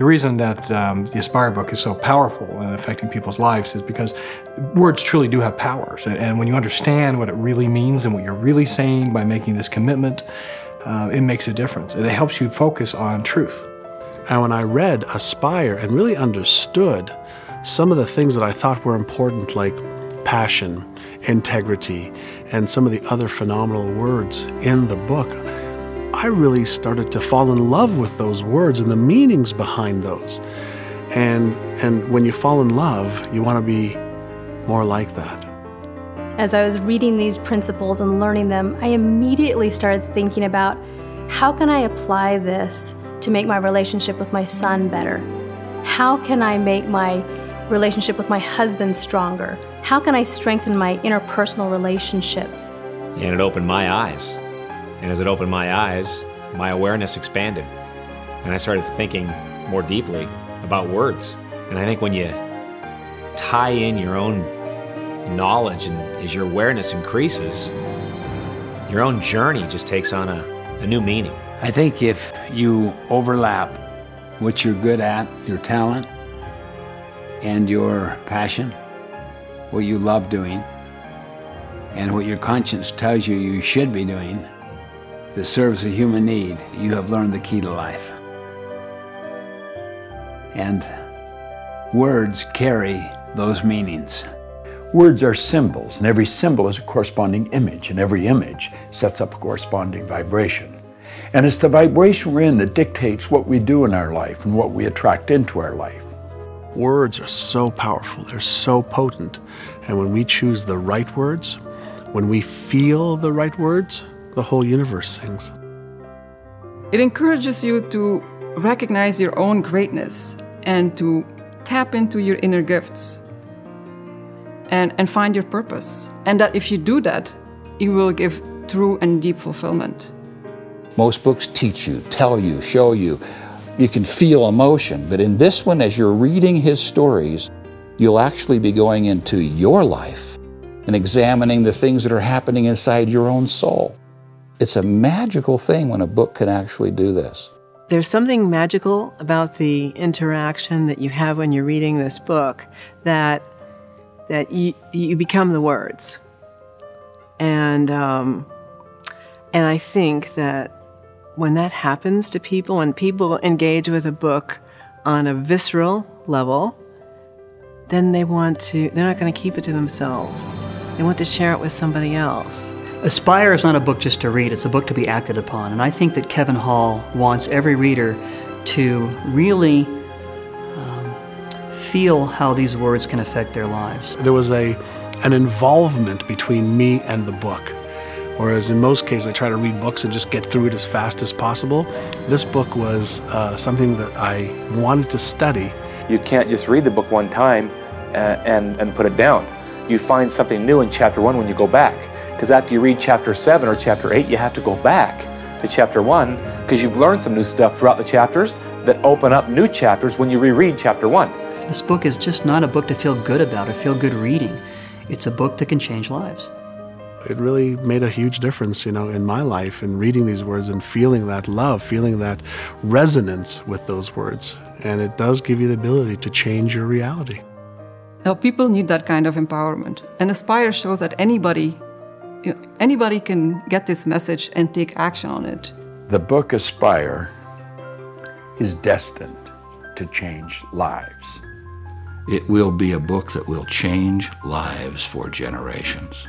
reason that the Aspire book is so powerful in affecting people's lives is because words truly do have powers. And when you understand what it really means and what you're really saying by making this commitment, it makes a difference. And it helps you focus on truth. And when I read Aspire and really understood some of the things that I thought were important, like passion, integrity, and some of the other phenomenal words in the book, I really started to fall in love with those words and the meanings behind those. And when you fall in love, you want to be more like that. As I was reading these principles and learning them, I immediately started thinking about how can I apply this to make my relationship with my son better? How can I make my relationship with my husband stronger? How can I strengthen my interpersonal relationships? And it opened my eyes. And as it opened my eyes, my awareness expanded. And I started thinking more deeply about words. And I think when you tie in your own knowledge and as your awareness increases, your own journey just takes on a new meaning. I think if you overlap what you're good at, your talent, and your passion, what you love doing, and what your conscience tells you you should be doing, that serves a human need, you have learned the key to life. And words carry those meanings. Words are symbols, and every symbol is a corresponding image, and every image sets up a corresponding vibration. And it's the vibration we're in that dictates what we do in our life and what we attract into our life. Words are so powerful, they're so potent. And when we choose the right words, when we feel the right words, the whole universe sings. It encourages you to recognize your own greatness and to tap into your inner gifts and find your purpose. And that if you do that, you will give true and deep fulfillment. Most books teach you, tell you, show you. You can feel emotion, but in this one, as you're reading his stories, you'll actually be going into your life and examining the things that are happening inside your own soul. It's a magical thing when a book can actually do this. There's something magical about the interaction that you have when you're reading this book that you become the words. And I think that when that happens to people, when people engage with a book on a visceral level, then they're not going to keep it to themselves. They want to share it with somebody else. Aspire is not a book just to read, it's a book to be acted upon. And I think that Kevin Hall wants every reader to really feel how these words can affect their lives. There was an involvement between me and the book. Whereas in most cases I try to read books and just get through it as fast as possible. This book was something that I wanted to study. You can't just read the book one time and put it down. You find something new in chapter 1 when you go back. Because after you read chapter 7 or chapter 8, you have to go back to chapter 1 because you've learned some new stuff throughout the chapters that open up new chapters when you reread chapter 1. This book is just not a book to feel good about or feel good reading. It's a book that can change lives. It really made a huge difference, you know, in my life, in reading these words and feeling that love, feeling that resonance with those words. And it does give you the ability to change your reality. Now, people need that kind of empowerment. And Aspire shows that anybody can get this message and take action on it. The book Aspire is destined to change lives. It will be a book that will change lives for generations.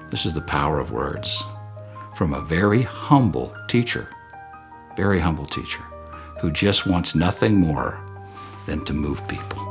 This is the power of words from a very humble teacher, who just wants nothing more than to move people.